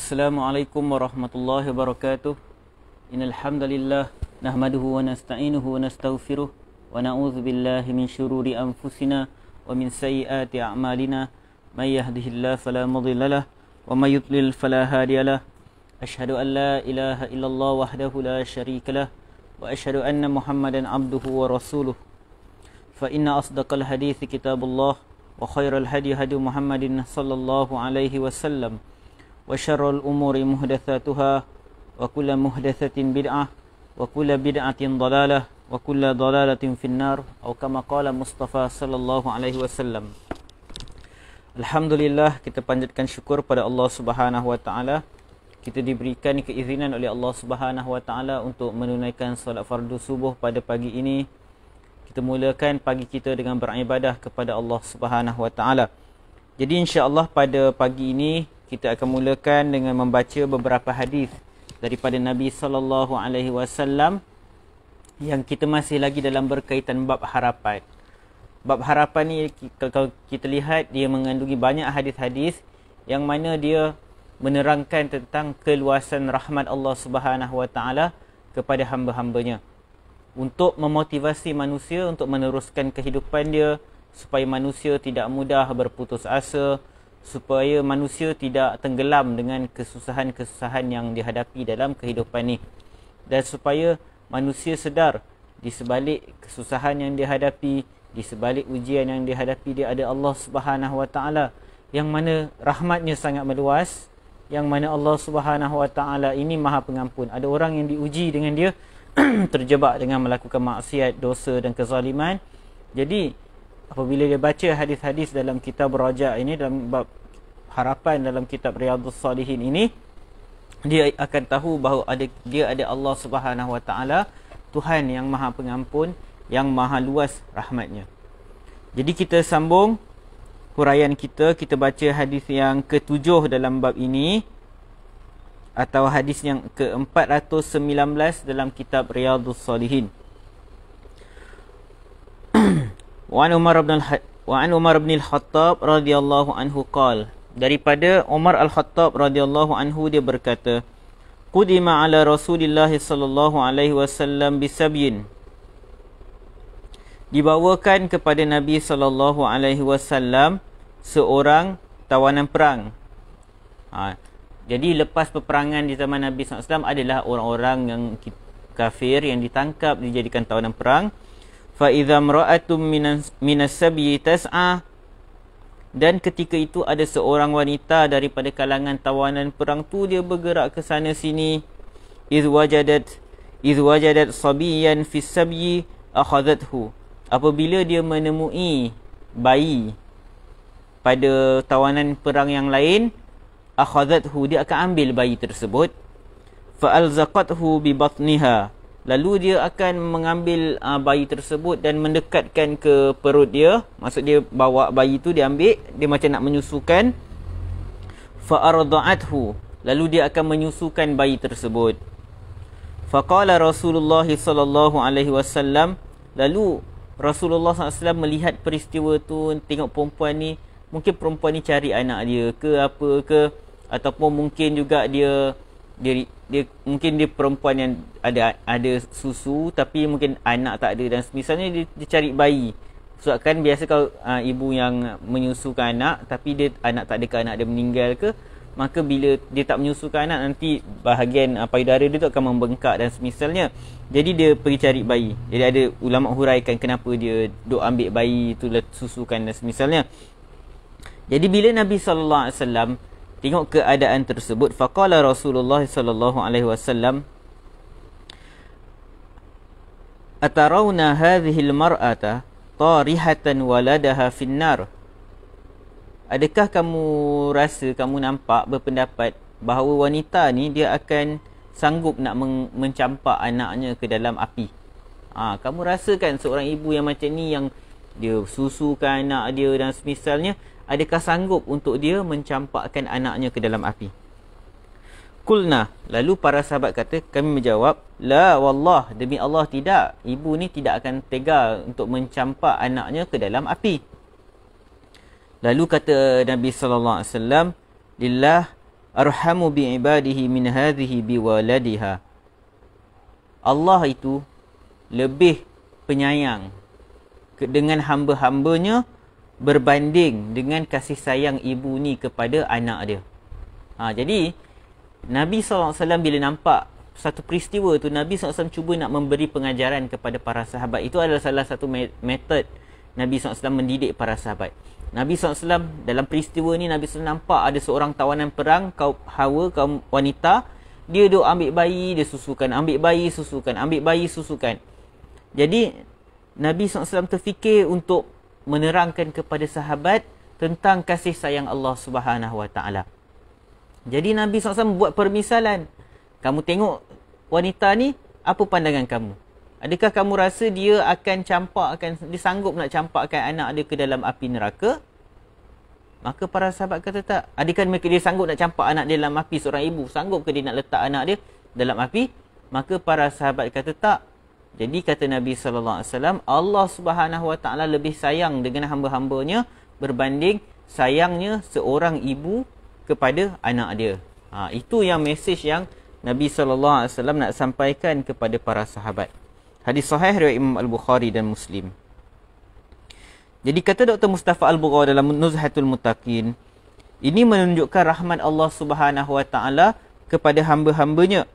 Assalamualaikum warahmatullahi wabarakatuh. Innal hamdalillah nahmaduhu wa nasta'inuhu wa nastaghfiruh wa na'udzu billahi min syururi anfusina wa min sayyiati a'malina. May yahdihillahu fala mudhillalah wa may yudlil fala hadiyalah. Asyhadu an la ilaha illallah wahdahu la syarikalah wa asyhadu anna Muhammadan abduhu wa rasuluh. Fa inna asdaqal hadithi kitabullah wa khairal hadi hadi Muhammadin sallallahu alaihi wasallam. Wa syarrul umuri muhdatsatuha wa kullu muhdatsatin bid'ah wa kullu bid'atin dhalalah wa kullu dhalalatin finnar atau kama qala Mustafa sallallahu alaihi wasallam. Alhamdulillah, kita panjatkan syukur pada Allah Subhanahu wa taala. Kita diberikan keizinan oleh Allah Subhanahu wa taala untuk menunaikan solat fardu subuh pada pagi ini. Kita mulakan pagi kita dengan beribadah kepada Allah Subhanahu wa taala. Jadi insya-Allah pada pagi ini kita akan mulakan dengan membaca beberapa hadis daripada Nabi sallallahu alaihi wasallam yang kita masih lagi dalam berkaitan bab harapan. Bab harapan ni kalau kita lihat dia mengandungi banyak hadis-hadis yang mana dia menerangkan tentang keluasan rahmat Allah Subhanahu wa taala kepada hamba-hambanya untuk memotivasi manusia untuk meneruskan kehidupan dia supaya manusia tidak mudah berputus asa, supaya manusia tidak tenggelam dengan kesusahan-kesusahan yang dihadapi dalam kehidupan ni, dan supaya manusia sedar di sebalik kesusahan yang dihadapi, di sebalik ujian yang dihadapi, dia ada Allah Subhanahu wa taala yang mana rahmatnya sangat meluas, yang mana Allah Subhanahu wa taala ini Maha Pengampun. Ada orang yang diuji dengan dia terjebak dengan melakukan maksiat, dosa dan kezaliman. Jadi apabila dia baca hadis-hadis dalam kitab Raja ini, dalam bab harapan dalam kitab Riyadhus Salihin ini, dia akan tahu bahawa dia ada Allah Subhanahu wa taala, Tuhan yang Maha Pengampun, yang maha luas rahmatnya. Jadi kita sambung huraian kita baca hadis yang ke-7 dalam bab ini, atau hadis yang ke-419 dalam kitab Riyadhus Salihin. Wa an Umar bin Al-Khattab radhiyallahu anhu qala, daripada Umar Al-Khattab radhiyallahu anhu dia berkata, qudima ala Rasulillah sallallahu alaihi wasallam bisabyin, dibawakan kepada Nabi sallallahu alaihi wasallam seorang tawanan perang. Jadi lepas peperangan di zaman Nabi sallallahu alaihi wasallam adalah orang-orang yang kafir yang ditangkap dijadikan tawanan perang. Fa idza imra'atun minas sabyi tas'a, dan ketika itu ada seorang wanita daripada kalangan tawanan perang tu, dia bergerak ke sana sini. Iz wajadat sabiyan fi sabyi akhadhathu, apabila dia menemui bayi pada tawanan perang yang lain, akhadhathu, dia akan ambil bayi tersebut. Fa alzaqathu bi batniha, lalu dia akan mengambil bayi tersebut dan mendekatkan ke perut dia. Maksud dia bawa bayi tu, dia ambil, dia macam nak menyusukan. Fa arda'athu, lalu dia akan menyusukan bayi tersebut. Faqala Rasulullah sallallahu alaihi wasallam, lalu Rasulullah SAW melihat peristiwa tu, tengok perempuan ni, mungkin perempuan ni cari anak dia ke apa ke, ataupun mungkin juga dia mungkin dia perempuan yang ada susu tapi mungkin anak tak ada, dan misalnya dia cari bayi. Sebab kan biasa kalau ibu yang menyusukan anak tapi anak tak ada ke, anak dia meninggal ke, maka bila dia tak menyusukan anak, nanti bahagian payudara dia tu akan membengkak dan semisalnya. Jadi dia pergi cari bayi. Jadi ada ulama huraikan kenapa dia duk ambil bayi tu susukan dan semisalnya. Jadi bila Nabi sallallahu alaihi wasallam tengok keadaan tersebut, faqala Rasulullah sallallahu alaihi wasallam, atarawna hadhihi almar'ata tarihatan waladaha finnar, adakah kamu rasa, kamu nampak, berpendapat bahawa wanita ni dia akan sanggup nak mencampak anaknya ke dalam api? Kamu rasakan seorang ibu yang macam ni, yang dia susukan anak dia dan semisalnya, adakah sanggup untuk dia mencampakkan anaknya ke dalam api? Kulna, lalu para sahabat kata, kami menjawab, la wallah, demi Allah tidak, ibu ni tidak akan tega untuk mencampak anaknya ke dalam api. Lalu kata Nabi sallallahu alaihi wasallam, lillah arhamu bi ibadihi min hadhihi bi waladiha. Allah itu lebih penyayang dengan hamba-hambanya berbanding dengan kasih sayang ibu ni kepada anak dia. Jadi Nabi SAW bila nampak satu peristiwa tu, Nabi SAW cuba nak memberi pengajaran kepada para sahabat. Itu adalah salah satu metod Nabi SAW mendidik para sahabat. Nabi SAW dalam peristiwa ni, Nabi SAW nampak ada seorang tawanan perang, kaum Hawa, kaum wanita. Dia duk ambil bayi, dia susukan, ambil bayi, susukan, ambil bayi, susukan. Jadi Nabi SAW terfikir untuk menerangkan kepada sahabat tentang kasih sayang Allah Subhanahu Wa Taala. Jadi Nabi SAW buat permisalan. Kamu tengok wanita ni, apa pandangan kamu? Adakah kamu rasa dia akan dia sanggup nak campakkan anak dia ke dalam api neraka? Maka para sahabat kata tak. Adakah dia sanggup nak campak anak dia dalam api? Seorang ibu sanggup ke dia nak letak anak dia dalam api? Maka para sahabat kata tak. Jadi kata Nabi SAW, Allah Subhanahu Wa Taala lebih sayang dengan hamba-hambanya berbanding sayangnya seorang ibu kepada anak dia. Itu yang mesej yang Nabi SAW nak sampaikan kepada para sahabat. Hadis sahih riwayat Imam Al-Bukhari dan Muslim. Jadi kata Dr. Mustafa Al-Bughawi dalam Nuzhatul Muttaqin, ini menunjukkan rahmat Allah Subhanahu Wa Taala kepada hamba-hambanya,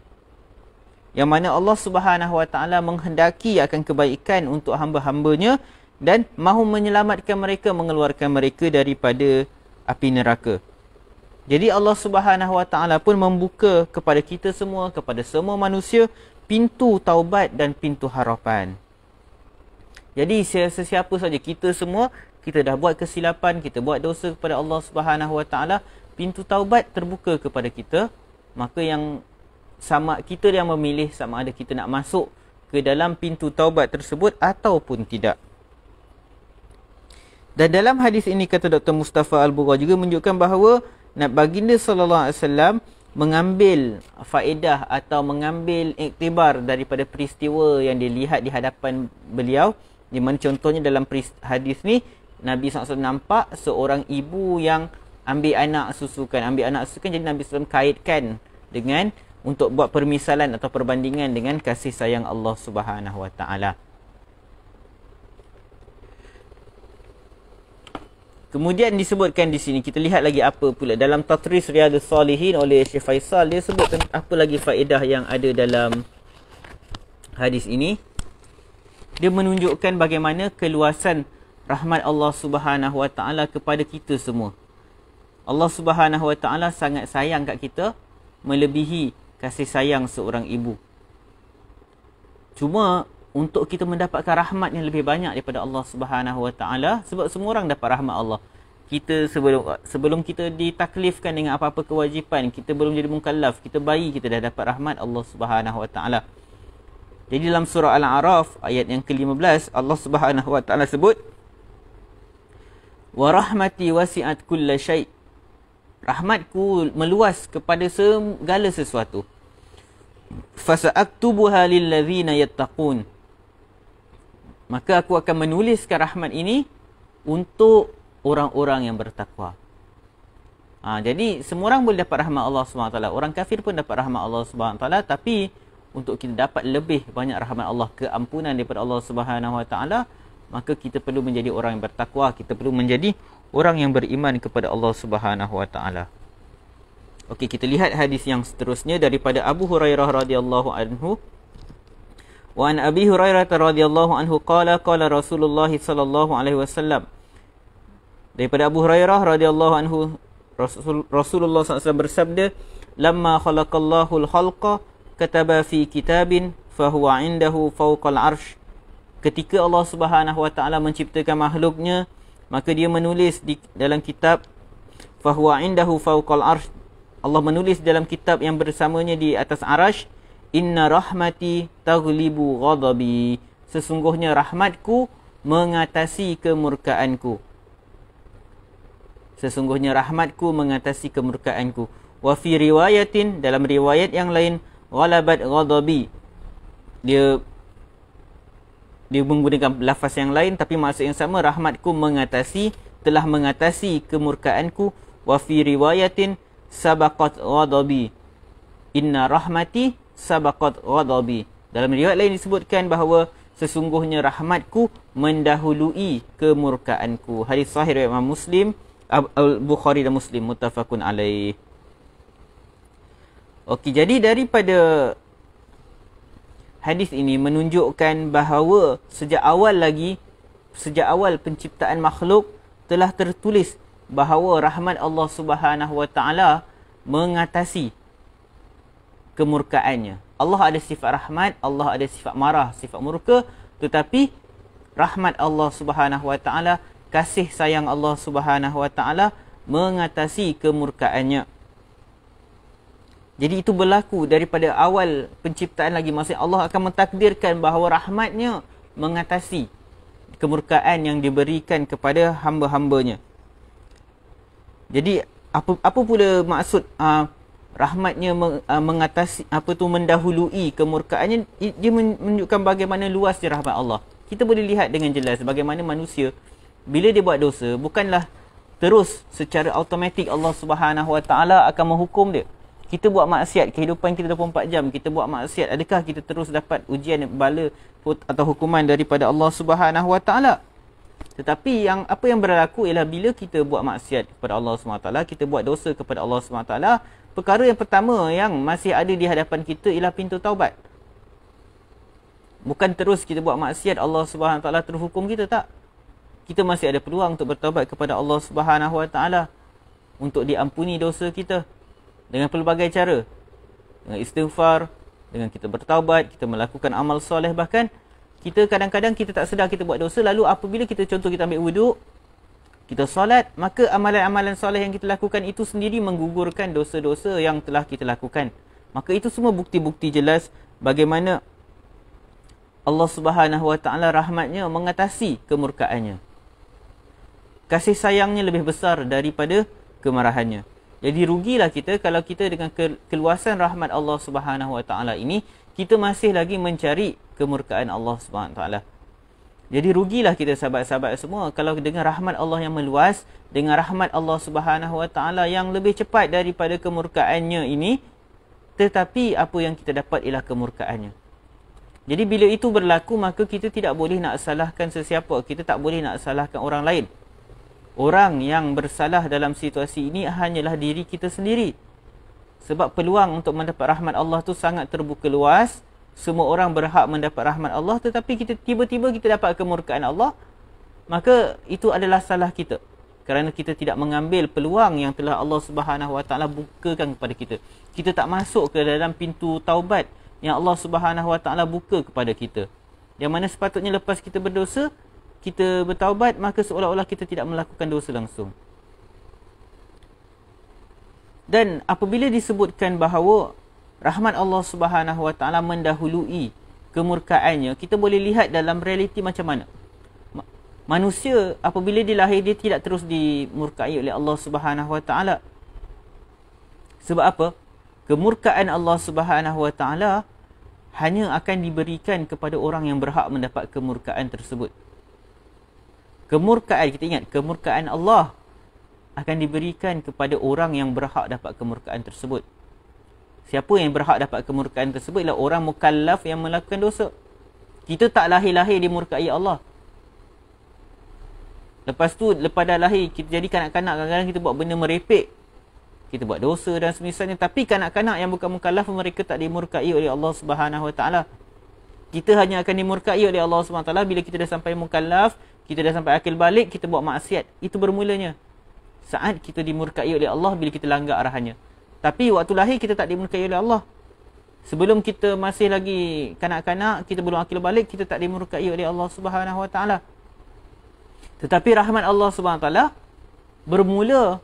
yang mana Allah Subhanahu Wa Taala menghendaki akan kebaikan untuk hamba-hambanya dan mahu menyelamatkan mereka, mengeluarkan mereka daripada api neraka. Jadi Allah Subhanahu Wa Taala pun membuka kepada kita semua, kepada semua manusia, pintu taubat dan pintu harapan. Jadi sesiapa saja, kita semua, kita dah buat kesilapan, kita buat dosa kepada Allah Subhanahu Wa Taala, pintu taubat terbuka kepada kita. Maka yang sama kita yang memilih sama ada kita nak masuk ke dalam pintu taubat tersebut ataupun tidak. Dan dalam hadis ini kata Dr. Mustafa Al-Bughawi juga menunjukkan bahawa Baginda SAW mengambil faedah atau mengambil iktibar daripada peristiwa yang dilihat di hadapan beliau. Di mana contohnya dalam hadis ni, Nabi SAW nampak seorang ibu yang ambil anak susukan. Jadi Nabi SAW kaitkan dengan untuk buat permisalan atau perbandingan dengan kasih sayang Allah Subhanahu Wa Taala. Kemudian disebutkan di sini, kita lihat lagi apa pula dalam Tatris Riyadhus Salihin oleh Syekh Faisal. Dia sebut apa lagi faedah yang ada dalam hadis ini. Dia menunjukkan bagaimana keluasan rahmat Allah Subhanahu Wa Taala kepada kita semua. Allah Subhanahu Wa Taala sangat sayang kat kita, melebihi kasih sayang seorang ibu. Cuma untuk kita mendapatkan rahmat yang lebih banyak daripada Allah Subhanahu Wa Taala, sebab semua orang dapat rahmat Allah. Kita sebelum kita ditaklifkan dengan apa-apa kewajipan, kita belum jadi mukallaf, kita bayi, kita dah dapat rahmat Allah Subhanahu Wa Taala. Jadi dalam surah Al-A'raf ayat yang ke-15, Allah Subhanahu Wa Taala sebut, wa rahmati wasi'at kulla syai'. Rahmatku meluas kepada segala sesuatu. Fasa'aktubuha lillazina yattaqun. Maka aku akan menuliskan rahmat ini untuk orang-orang yang bertakwa. Jadi semua orang boleh dapat rahmat Allah SWT. Orang kafir pun dapat rahmat Allah SWT. Tapi untuk kita dapat lebih banyak rahmat Allah, keampunan daripada Allah SWT, maka kita perlu menjadi orang yang bertakwa. Kita perlu menjadi orang yang beriman kepada Allah SWT. Okey, kita lihat hadis yang seterusnya daripada Abu Hurairah radhiyallahu anhu. Wa an Abi Hurairah radhiyallahu anhu qala qala Rasulullah sallallahu alaihi wasallam. Daripada Abu Hurairah radhiyallahu anhu, Rasulullah SAW bersabda, lamma khalaqallahu al-khalqa kataba fi kitabin fahuwa indahu fawqal arsh. Ketika Allah Subhanahu Wa Taala menciptakan makhluknya, maka dia menulis di dalam kitab, fahuwa indahu fawqal arsh. Allah menulis dalam kitab yang bersamanya di atas arash, inna rahmati taghlibu ghadabi. Sesungguhnya rahmatku mengatasi kemurkaanku. Sesungguhnya rahmatku mengatasi kemurkaanku. Wa fi riwayatin, dalam riwayat yang lain, ghalabat ghadabi. Dia menggunakan lafaz yang lain tapi maksud yang sama, rahmatku telah mengatasi kemurkaanku. Wa fi riwayatin sabaqat ghadabi. Inna rahmati sabaqat ghadabi. Dalam riwayat lain disebutkan bahawa sesungguhnya rahmatku mendahului kemurkaanku. Hadis sahih riwayat Imam Muslim, Al-Bukhari dan Muslim, muttafaqun alaih. Okey, jadi daripada hadis ini menunjukkan bahawa sejak awal penciptaan makhluk telah tertulis bahawa rahmat Allah Subhanahu Wa Taala mengatasi kemurkaannya. Allah ada sifat rahmat, Allah ada sifat marah, sifat murka, tetapi rahmat Allah Subhanahu Wa Taala, kasih sayang Allah Subhanahu Wa Taala mengatasi kemurkaannya. Jadi itu berlaku daripada awal penciptaan lagi. Maksudnya Allah akan mentakdirkan bahawa rahmatnya mengatasi kemurkaan yang diberikan kepada hamba-hambanya. Jadi apa pula maksud rahmatnya mengatasi mendahului kemurkaannya? Dia menunjukkan bagaimana luasnya rahmat Allah. Kita boleh lihat dengan jelas bagaimana manusia bila dia buat dosa, bukanlah terus secara automatik Allah Subhanahu Wa Taala akan menghukum dia. Kita buat maksiat, kehidupan kita 24 jam kita buat maksiat, adakah kita terus dapat ujian, bala atau hukuman daripada Allah Subhanahu Wa Taala? Tetapi apa yang berlaku ialah bila kita buat maksiat kepada Allah Subhanahu Wa Taala, kita buat dosa kepada Allah Subhanahu Wa Taala, perkara yang pertama yang masih ada di hadapan kita ialah pintu taubat. Bukan terus kita buat maksiat Allah Subhanahu Wa Taala terhukum kita, tak. Kita masih ada peluang untuk bertaubat kepada Allah Subhanahu Wa Taala, untuk diampuni dosa kita dengan pelbagai cara. Dengan istighfar, dengan kita bertaubat, kita melakukan amal soleh, bahkan kita kadang-kadang kita tak sedar kita buat dosa, lalu apabila kita contoh kita ambil wuduk, kita solat, maka amalan-amalan soleh yang kita lakukan itu sendiri menggugurkan dosa-dosa yang telah kita lakukan. Maka itu semua bukti-bukti jelas bagaimana Allah Subhanahu Wa Taala rahmatnya mengatasi kemurkaannya. Kasih sayangnya lebih besar daripada kemarahannya. Jadi rugilah kita kalau kita dengan keluasan rahmat Allah Subhanahu Wa Taala ini, kita masih lagi mencari kemurkaan Allah Subhanahu Wa Taala. Jadi rugilah kita sahabat-sahabat semua kalau dengan rahmat Allah yang meluas, dengan rahmat Allah Subhanahu Wa Taala yang lebih cepat daripada kemurkaannya ini, tetapi apa yang kita dapat ialah kemurkaannya. Jadi bila itu berlaku, maka kita tidak boleh nak salahkan sesiapa, kita tak boleh nak salahkan orang lain. Orang yang bersalah dalam situasi ini hanyalah diri kita sendiri. Sebab peluang untuk mendapat rahmat Allah tu sangat terbuka luas. Semua orang berhak mendapat rahmat Allah, tetapi kita tiba-tiba kita dapat kemurkaan Allah, maka itu adalah salah kita. Kerana kita tidak mengambil peluang yang telah Allah Subhanahu Wa Taala bukakan kepada kita. Kita tak masuk ke dalam pintu taubat yang Allah Subhanahu Wa Taala buka kepada kita. Yang mana sepatutnya lepas kita berdosa, kita bertaubat, maka seolah-olah kita tidak melakukan dosa langsung. Dan apabila disebutkan bahawa rahmat Allah Subhanahu Wa Taala mendahului kemurkaannya, kita boleh lihat dalam realiti macam mana. Manusia apabila dia lahir, dia tidak terus dimurkai oleh Allah Subhanahu Wa Taala. Sebab apa? Kemurkaan Allah Subhanahu Wa Taala hanya akan diberikan kepada orang yang berhak mendapat kemurkaan tersebut. Kemurkaan, kita ingat, kemurkaan Allah akan diberikan kepada orang yang berhak dapat kemurkaan tersebut. Siapa yang berhak dapat kemurkaan tersebut ialah orang mukallaf yang melakukan dosa. Kita tak lahir-lahir dimurkai Allah. Lepas tu, lepas dah lahir, kita jadi kanak-kanak, kadang-kadang kita buat benda merepek, kita buat dosa dan semisalnya. Tapi kanak-kanak yang bukan mukallaf, mereka tak dimurkai oleh Allah Subhanahu Wa Taala. Kita hanya akan dimurkai oleh Allah Subhanahu Wa Taala bila kita dah sampai mukallaf, kita dah sampai akil balik, kita buat maksiat. Itu bermulanya saat kita dimurkai oleh Allah bila kita langgar arahannya. Tapi waktu lahir kita tak dimurkai oleh Allah. Sebelum kita masih lagi kanak-kanak, kita belum akil balik, kita tak dimurkai oleh Allah Subhanahu Wa Taala. Tetapi rahmat Allah Subhanahu Wa Taala bermula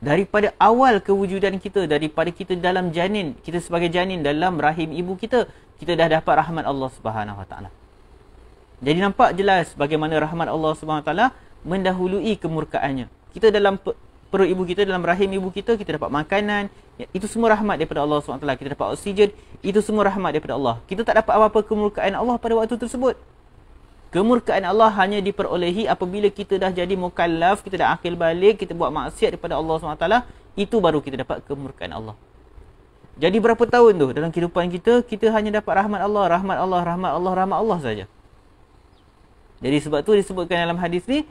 daripada awal kewujudan kita, daripada kita dalam janin, kita sebagai janin dalam rahim ibu kita, kita dah dapat rahmat Allah Subhanahu Wa Taala. Jadi nampak jelas bagaimana rahmat Allah Subhanahu Wa Taala mendahului kemurkaannya. Kita dalam perut ibu kita, dalam rahim ibu kita, kita dapat makanan, itu semua rahmat daripada Allah Subhanahu Wa Taala. Kita dapat oksigen, itu semua rahmat daripada Allah. Kita tak dapat apa-apa kemurkaan Allah pada waktu tersebut. Kemurkaan Allah hanya diperolehi apabila kita dah jadi mukallaf, kita dah akil balik, kita buat maksiat daripada Allah Subhanahu Wa Taala. itu baru kita dapat kemurkaan Allah. Jadi berapa tahun tu dalam kehidupan kita, kita hanya dapat rahmat Allah, rahmat Allah, rahmat Allah, rahmat Allah saja. Jadi sebab tu disebutkan dalam hadis ni,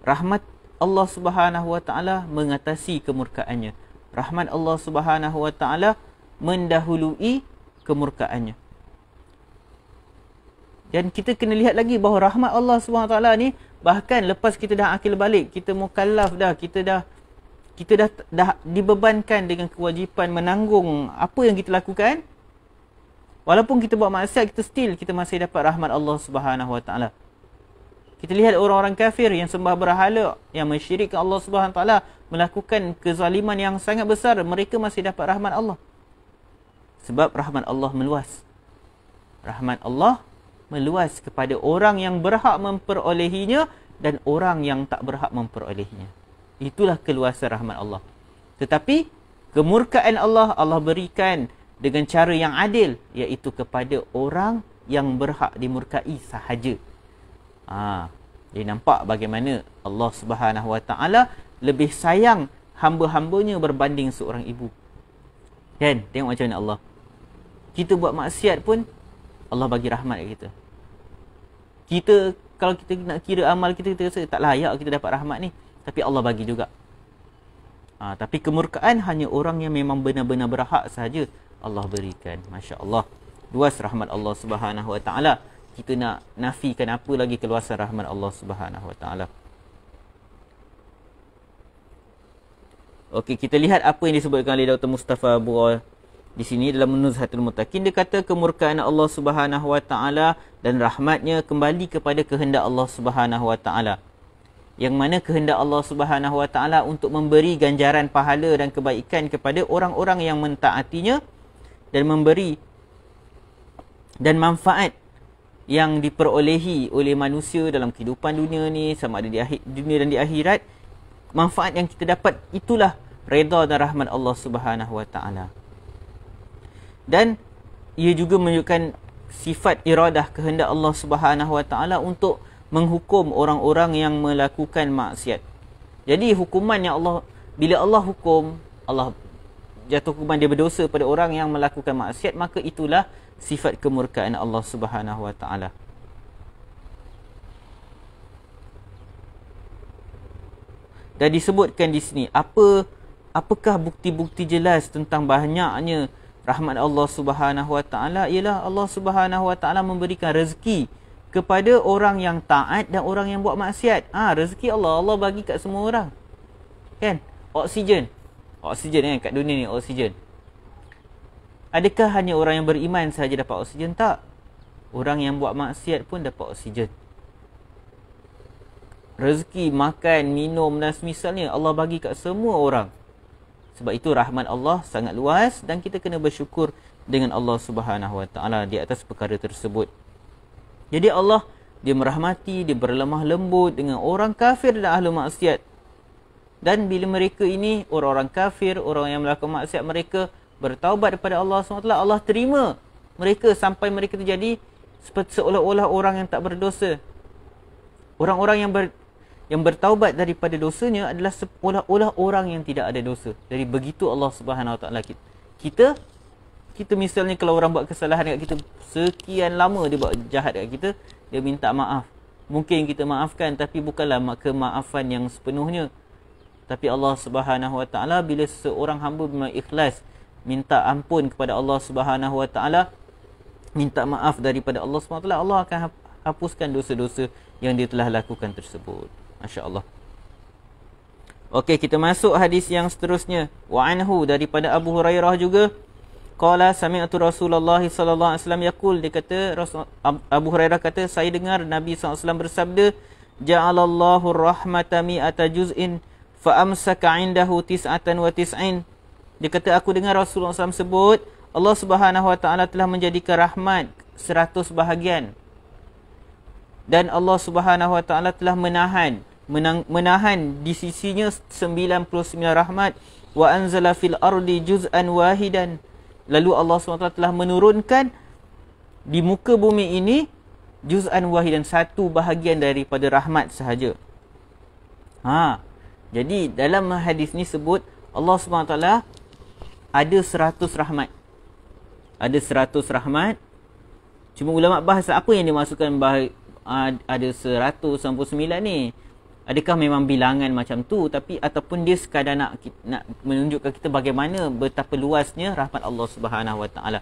rahmat Allah Subhanahu Wa Taala mengatasi kemurkaannya. Rahmat Allah Subhanahu Wa Taala mendahului kemurkaannya. Dan kita kena lihat lagi bahawa rahmat Allah Subhanahu Wa Taala ni, bahkan lepas kita dah akil balik, kita mukallaf dah, kita dah dibebankan dengan kewajipan menanggung apa yang kita lakukan. Walaupun kita buat maksiat, kita masih dapat rahmat Allah Subhanahu Wa Taala. Kita lihat orang-orang kafir yang sembah berhala, yang mensyirikkan Allah Subhanahu Wa Taala, melakukan kezaliman yang sangat besar, mereka masih dapat rahmat Allah. Sebab rahmat Allah meluas. Rahmat Allah meluas kepada orang yang berhak memperolehinya dan orang yang tak berhak memperolehinya. Itulah keluasan rahmat Allah. Tetapi kemurkaan Allah, Allah berikan dengan cara yang adil, iaitu kepada orang yang berhak dimurkai sahaja. Jadi nampak bagaimana Allah Subhanahu Wa Taala lebih sayang hamba-hambanya berbanding seorang ibu. Kan? Tengok macam mana Allah. Kita buat maksiat pun Allah bagi rahmat kat kita. Kalau kita nak kira amal kita, kita rasa tak layak kita dapat rahmat ni, tapi Allah bagi juga. Tapi kemurkaan hanya orang yang memang benar-benar berhak sahaja Allah berikan. Masya Allah, luas rahmat Allah Subhanahu Wa Taala. Kita nak nafikan apa lagi keluasan rahmat Allah Subhanahu Wa Taala. Okey, kita lihat apa yang disebutkan oleh Dr. Mustafa Bughal di sini dalam Nuzhatul Muttaqin. Dia kata kemurkaan Allah Subhanahu Wa Taala dan rahmatnya kembali kepada kehendak Allah Subhanahu Wa Taala. Yang mana kehendak Allah Subhanahu Wa Taala untuk memberi ganjaran pahala dan kebaikan kepada orang-orang yang mentaatinya dan memberi dan manfaat yang diperolehi oleh manusia dalam kehidupan dunia ni, sama ada di dunia dan di akhirat, manfaat yang kita dapat itulah redha dan rahmat Allah Subhanahu Wa Taala. Dan ia juga menunjukkan sifat iradah kehendak Allah Subhanahu Wa Taala untuk menghukum orang-orang yang melakukan maksiat. Jadi hukuman yang Allah, bila Allah hukum, Allah jatuh hukuman dia berdosa pada orang yang melakukan maksiat, maka itulah sifat kemurkaan Allah Subhanahu Wa Taala. Dan disebutkan di sini apakah bukti-bukti jelas tentang banyaknya rahmat Allah Subhanahu Wa Taala, ialah Allah Subhanahu Wa Taala memberikan rezeki kepada orang yang taat dan orang yang buat maksiat. Rezeki Allah bagi kat semua orang. Kan? Oksigen kan kat dunia ni, oksigen. Adakah hanya orang yang beriman sahaja dapat oksigen? Tak. Orang yang buat maksiat pun dapat oksigen. Rezeki, makan, minum dan semisalnya Allah bagi kat semua orang. Sebab itu rahmat Allah sangat luas dan kita kena bersyukur dengan Allah Subhanahu Wa Taala di atas perkara tersebut. Jadi Allah, dia merahmati, dia berlemah lembut dengan orang kafir dan ahli maksiat. Dan bila mereka ini, orang-orang kafir, orang yang melakukan maksiat, mereka bertaubat kepada Allah SWT, Allah terima mereka sampai mereka terjadi seperti seolah-olah orang yang tak berdosa. Orang-orang yang bertaubat daripada dosanya adalah seolah-olah orang yang tidak ada dosa. Jadi begitu Allah Subhanahu Wa Taala kita misalnya kalau orang buat kesalahan dekat kita, sekian lama dia buat jahat dekat kita, dia minta maaf. Mungkin kita maafkan, tapi bukanlah kemaafan yang sepenuhnya. Tapi Allah Subhanahu Wa Taala, bila seorang hamba memang ikhlas minta ampun kepada Allah Subhanahu Wa Taala, minta maaf daripada Allah Subhanahu Wa Taala, Allah akan hapuskan dosa-dosa yang dia telah lakukan tersebut. Masya-Allah. Okey, kita masuk hadis yang seterusnya. Wa anhu, daripada Abu Hurairah juga, qala sami'tu Rasulullah sallallahu alaihi wasallam yaqul, dia kata Abu Hurairah kata, saya dengar Nabi sallallahu alaihi wasallam bersabda, ja'alallahu rahmata mi'ata juz'in fa amsaka 'indahu tis'atan wa tis'in. Dia kata, aku dengar Rasulullah SAW sebut, Allah Subhanahu Wa Taala telah menjadikan rahmat 100 bahagian. Dan Allah Subhanahu Wa Taala telah menahan di sisinya 99 rahmat. Wa anzala fil ardi juz'an wahidan. Lalu Allah SWT telah menurunkan di muka bumi ini juz'an wahidan, satu bahagian daripada rahmat sahaja. Jadi dalam hadis ni sebut Allah SWT ada 100 rahmat. Ada 100 rahmat. Cuma ulama bahas apa yang dimasukkan ada 199 ni. Adakah memang bilangan macam tu, tapi ataupun dia sekadar nak menunjukkan kita bagaimana betapa luasnya rahmat Allah Subhanahu Wa Taala.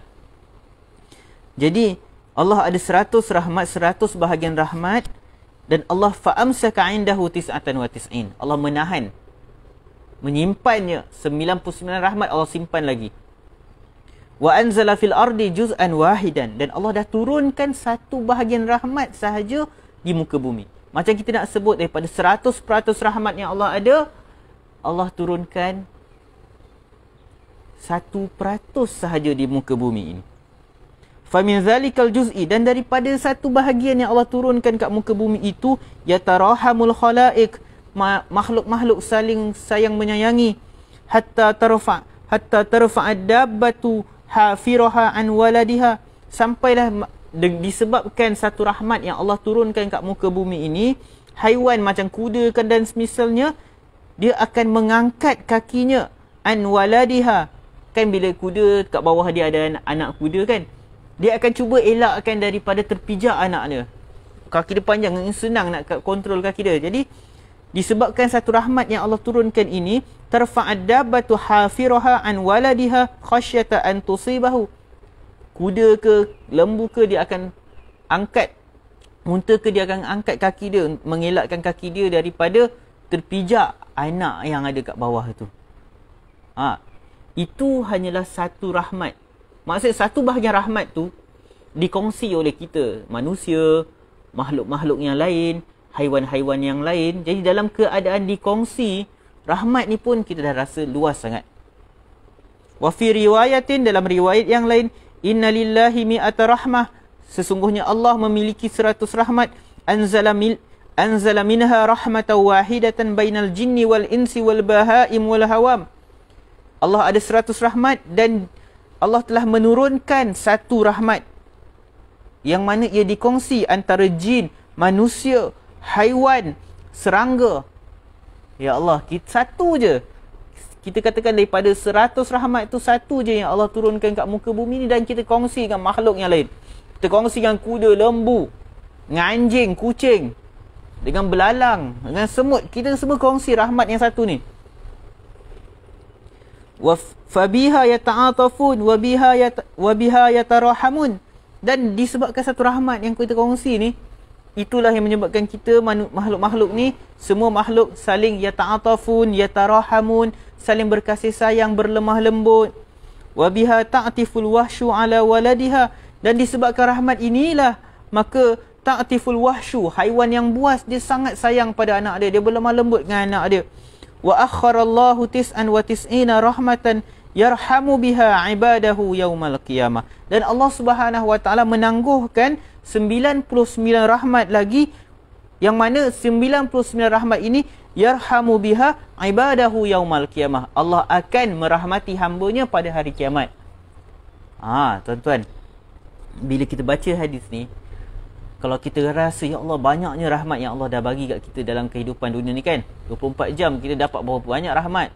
Jadi Allah ada 100 rahmat, 100 bahagian rahmat, dan Allah fa'amsaka 'indahu 99. Allah menyimpannya 99 rahmat Allah simpan lagi. Wa anzala fil ardi juz'an wahidan, dan Allah dah turunkan satu bahagian rahmat sahaja di muka bumi. Macam kita nak sebut daripada 100% rahmat yang Allah ada, Allah turunkan 1% sahaja di muka bumi ini. Famin zalikal juz'i, dan daripada satu bahagian yang Allah turunkan kat muka bumi itu, yatarahamul khalaik, makhluk-makhluk saling sayang menyayangi, hatta tarfa ad-dabbatu hafiraha an waladiha, sampailah disebabkan satu rahmat yang Allah turunkan kat muka bumi ini, haiwan macam kuda kan dan semisalnya, dia akan mengangkat kakinya an waladiha. Kan bila kuda kat bawah dia ada anak kuda kan, dia akan cuba elakkan daripada terpijak anaknya. Kaki dia panjang, senang nak kontrol kaki dia. Jadi disebabkan satu rahmat yang Allah turunkan ini, tarfa'ad dabbatu hafiraha an waladiha khasyata an tusibahu. Kuda ke, lembu ke, dia akan angkat, unta ke, dia akan angkat kaki dia, mengelakkan kaki dia daripada terpijak anak yang ada kat bawah tu. Itu hanyalah satu rahmat. Maksud satu bahagian rahmat tu dikongsi oleh kita, manusia, makhluk-makhluk yang lain, haiwan-haiwan yang lain. Jadi dalam keadaan dikongsi, rahmat ni pun kita dah rasa luas sangat. Wa fi riwayatin, dalam riwayat yang lain, inna lillahi mi'ata rahmah, sesungguhnya Allah memiliki 100 rahmat, anzala minha rahmatan wahidatan bainal jinni wal insi wal bahaim wal hawam. Allah ada 100 rahmat, dan Allah telah menurunkan satu rahmat yang mana ia dikongsi antara jin, manusia, haiwan, serangga. Ya Allah, satu je. Kita katakan daripada 100 rahmat tu, satu je yang Allah turunkan kat muka bumi ni, dan kita kongsi dengan makhluk yang lain. Kita kongsi dengan kuda, lembu, dengan anjing, kucing, dengan belalang, dengan semut. Kita semua kongsi rahmat yang satu ni. Wa fabiha yata'atafun wa biha yatarahamun. Dan disebabkan satu rahmat yang kita kongsi ni, itulah yang menyebabkan kita makhluk-makhluk ni, semua makhluk saling yata'atafun, yatarahamun, saling berkasih sayang, berlemah lembut. Wa biha ta'tiful wahsyu ala waladiha, dan disebabkan rahmat inilah maka ta'tiful wahsyu, haiwan yang buas, dia sangat sayang pada anak dia, dia berlemah lembut dengan anak dia. Wa akharallahu 99 rahmatan yarhamu biha ibadahu yaumal qiyamah, dan Allah Subhanahu wa taala menangguhkan 99 rahmat lagi, yang mana 99 rahmat ini yarhamu biha ibadahu yaumal qiyamah, Allah akan merahmati hamba-Nya pada hari kiamat. Tuan-tuan, bila kita baca hadis ni, kalau kita rasa, ya Allah, banyaknya rahmat yang Allah dah bagi kat kita dalam kehidupan dunia ni kan, 24 jam kita dapat berapa banyak rahmat.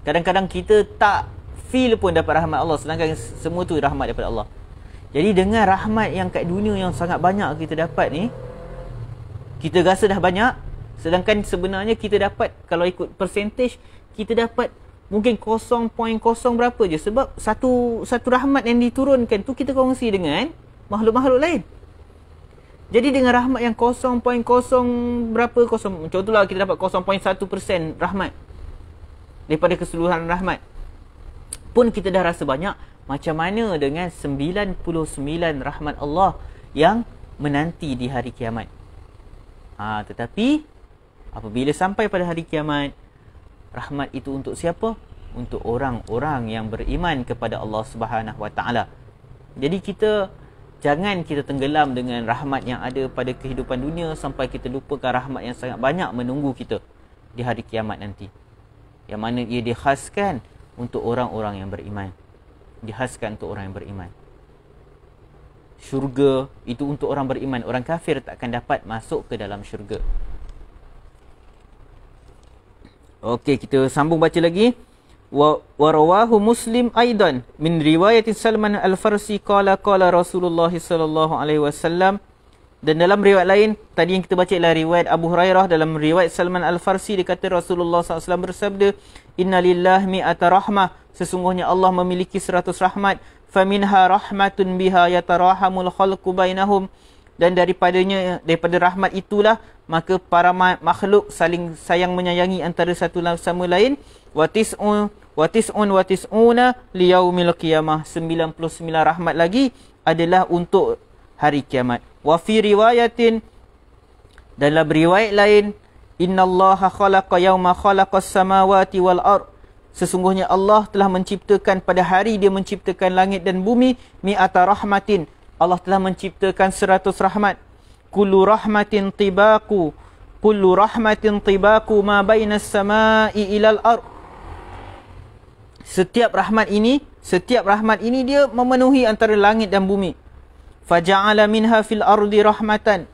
Kadang-kadang kita tak feel pun dapat rahmat Allah, sedangkan semua tu rahmat daripada Allah. Jadi dengan rahmat yang kat dunia yang sangat banyak kita dapat ni, kita rasa dah banyak, sedangkan sebenarnya kita dapat, kalau ikut percentage, kita dapat mungkin 0.0 berapa je. Sebab satu rahmat yang diturunkan tu kita kongsi dengan makhluk-makhluk lain. Jadi dengan rahmat yang 0.0 berapa, contohlah kita dapat 0.1% rahmat daripada keseluruhan rahmat, pun kita dah rasa banyak. Macam mana dengan 99 rahmat Allah yang menanti di hari kiamat? Tetapi apabila sampai pada hari kiamat, rahmat itu untuk siapa? Untuk orang-orang yang beriman kepada Allah Subhanahu Wa Taala. Jadi jangan kita tenggelam dengan rahmat yang ada pada kehidupan dunia sampai kita lupakan rahmat yang sangat banyak menunggu kita di hari kiamat nanti, yang mana ia dikhaskan untuk orang-orang yang beriman. Dihaskan untuk orang yang beriman. Syurga itu untuk orang beriman. Orang kafir tak akan dapat masuk ke dalam syurga. Okey, kita sambung baca lagi. Wa rawahu Muslim aidan min riwayat Salman Al-Farsi qala Rasulullah sallallahu alaihi wasallam. Dan dalam riwayat lain, tadi yang kita baca ialah riwayat Abu Hurairah. Dalam riwayat Salman Al-Farsi, dia kata Rasulullah SAW bersabda, Inna lillahi mi'ata rahmah, sesungguhnya Allah memiliki 100 rahmat. Faminha rahmatun biha yatarahamul khalqu bainahum. Dan daripada rahmat itulah, maka para makhluk saling sayang menyayangi antara satu sama lain. Wa tis'una liyaumil qiyamah. 99 rahmat lagi adalah untuk hari kiamat. Wa fi riwayatin, dalam riwayat lain, innallaha khalaqa yauma khalaqas samawati wal ard, sesungguhnya Allah telah menciptakan pada hari dia menciptakan langit dan bumi, mi'ata rahmatin, Allah telah menciptakan 100 rahmat. Kullu rahmatin tibaku ma bainas samai ilal ard. Setiap rahmat ini dia memenuhi antara langit dan bumi. Faja'ala minha fil ardi rahmatan,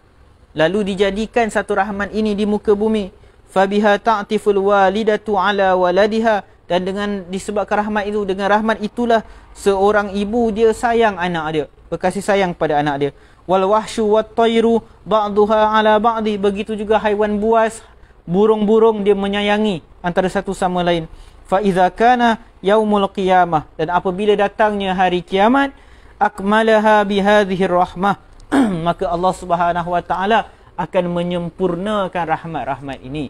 lalu dijadikan satu rahmat ini di muka bumi. Fabiha ta'tiful walidatu ala waladiha, dan dengan disebabkan rahmat itu, dengan rahmat itulah seorang ibu dia sayang anak dia, berkasih sayang pada anak dia. Wal wahsyu wat tayru ba'duha ala ba'di, begitu juga haiwan buas, burung-burung dia menyayangi antara satu sama lain. Fa idza kana yaumul qiyamah, dan apabila datangnya hari kiamat, akmalaha bihadhihi rahmah, maka Allah Subhanahu wa taala akan menyempurnakan rahmat-rahmat ini.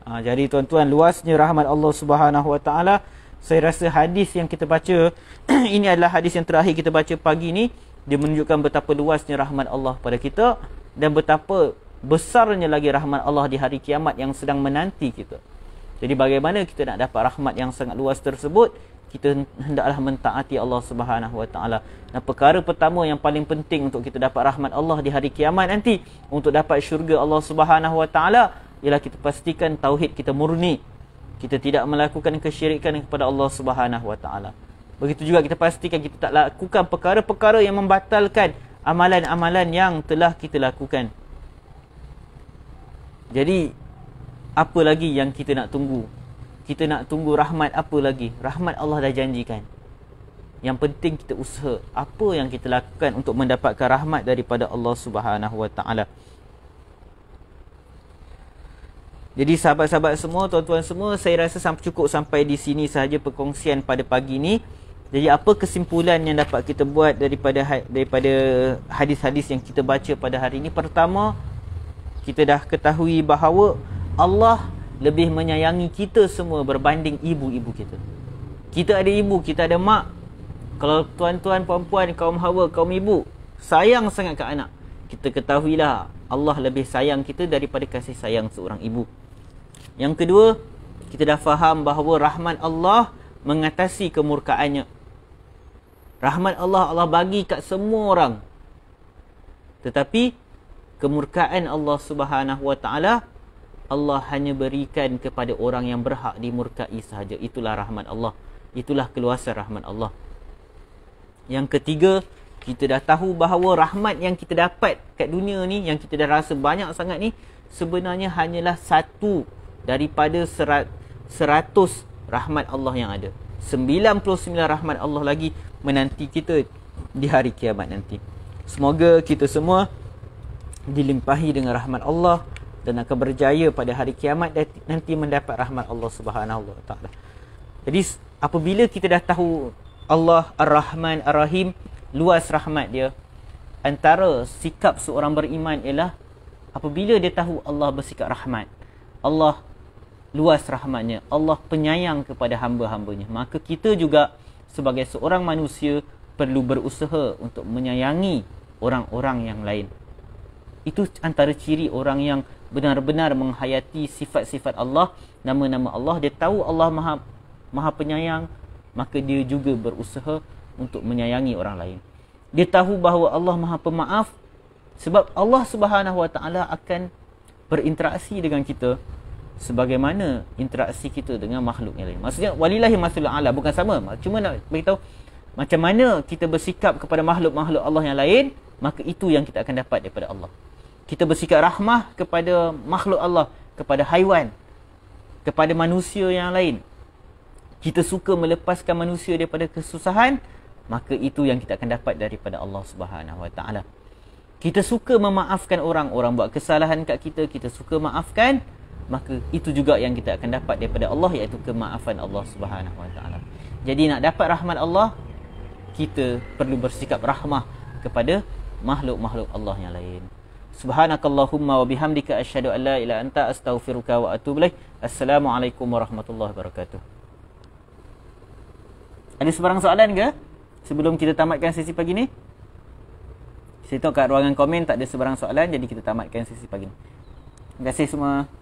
Jadi tuan-tuan, luasnya rahmat Allah Subhanahu wa taala. Saya rasa hadis yang kita baca ini adalah hadis yang terakhir kita baca pagi ni. Dia menunjukkan betapa luasnya rahmat Allah pada kita dan betapa besarnya lagi rahmat Allah di hari kiamat yang sedang menanti kita. Jadi bagaimana kita nak dapat rahmat yang sangat luas tersebut? Kita hendaklah mentaati Allah Subhanahu wa taala. Dan perkara pertama yang paling penting untuk kita dapat rahmat Allah di hari kiamat nanti, untuk dapat syurga Allah Subhanahu wa taala, ialah kita pastikan tauhid kita murni. Kita tidak melakukan kesyirikan kepada Allah Subhanahu wa taala. Begitu juga kita pastikan kita tak lakukan perkara-perkara yang membatalkan amalan-amalan yang telah kita lakukan. Jadi apa lagi yang kita nak tunggu? Kita nak tunggu rahmat apa lagi? Rahmat Allah dah janjikan. Yang penting kita usaha apa yang kita lakukan untuk mendapatkan rahmat daripada Allah Subhanahu wa taala. Jadi sahabat-sahabat semua, tuan-tuan semua, saya rasa cukup sampai di sini sahaja perkongsian pada pagi ni. Jadi apa kesimpulan yang dapat kita buat daripada hadis-hadis yang kita baca pada hari ini? Pertama, kita dah ketahui bahawa Allah lebih menyayangi kita semua berbanding ibu-ibu kita. Kita ada ibu, kita ada mak. Kalau tuan-tuan, puan-puan, kaum hawa, kaum ibu sayang sangat ke anak, kita ketahuilah Allah lebih sayang kita daripada kasih sayang seorang ibu. Yang kedua, kita dah faham bahawa rahmat Allah mengatasi kemurkaannya. Rahmat Allah, Allah bagi kat semua orang. Tetapi kemurkaan Allah Subhanahu wa taala, Allah hanya berikan kepada orang yang berhak dimurkai sahaja. Itulah rahmat Allah. Itulah keluasan rahmat Allah. Yang ketiga, kita dah tahu bahawa rahmat yang kita dapat kat dunia ni, yang kita dah rasa banyak sangat ni, sebenarnya hanyalah satu daripada 100 rahmat Allah yang ada. 99 rahmat Allah lagi menanti kita di hari kiamat nanti. Semoga kita semua dilimpahi dengan rahmat Allah dan akan berjaya pada hari kiamat dan nanti mendapat rahmat Allah Subhanahu wa taala. Jadi apabila kita dah tahu Allah Ar-Rahman Ar-Rahim, luas rahmat dia, antara sikap seorang beriman ialah apabila dia tahu Allah bersikap rahmat, Allah luas rahmatnya, Allah penyayang kepada hamba-hambanya, maka kita juga sebagai seorang manusia perlu berusaha untuk menyayangi orang-orang yang lain. Itu antara ciri orang yang benar-benar menghayati sifat-sifat Allah, nama-nama Allah. Dia tahu Allah maha penyayang, maka dia juga berusaha untuk menyayangi orang lain. Dia tahu bahawa Allah maha pemaaf, sebab Allah Subhanahu wa taala akan berinteraksi dengan kita sebagaimana interaksi kita dengan makhluk yang lain. Maksudnya walillahi masalul a'la, bukan sama. Cuma nak beritahu macam mana kita bersikap kepada makhluk-makhluk Allah yang lain, maka itu yang kita akan dapat daripada Allah. Kita bersikap rahmah kepada makhluk Allah, kepada haiwan, kepada manusia yang lain, kita suka melepaskan manusia daripada kesusahan, maka itu yang kita akan dapat daripada Allah Subhanahu Wa Taala. Kita suka memaafkan orang, orang buat kesalahan kat kita, kita suka maafkan, maka itu juga yang kita akan dapat daripada Allah, iaitu kemaafan Allah Subhanahu Wa Taala. Jadi nak dapat rahmat Allah, kita perlu bersikap rahmah kepada makhluk-makhluk Allah yang lain. Subhanakallahumma wa bihamdika asyhadu an la ilaha illa anta astaghfiruka wa atubu ilaik. Assalamualaikum warahmatullahi wabarakatuh. Ada sebarang soalan ke sebelum kita tamatkan sesi pagi ni? Saya tengok kat ruangan komen tak ada sebarang soalan, jadi kita tamatkan sesi pagi ni. Terima kasih semua.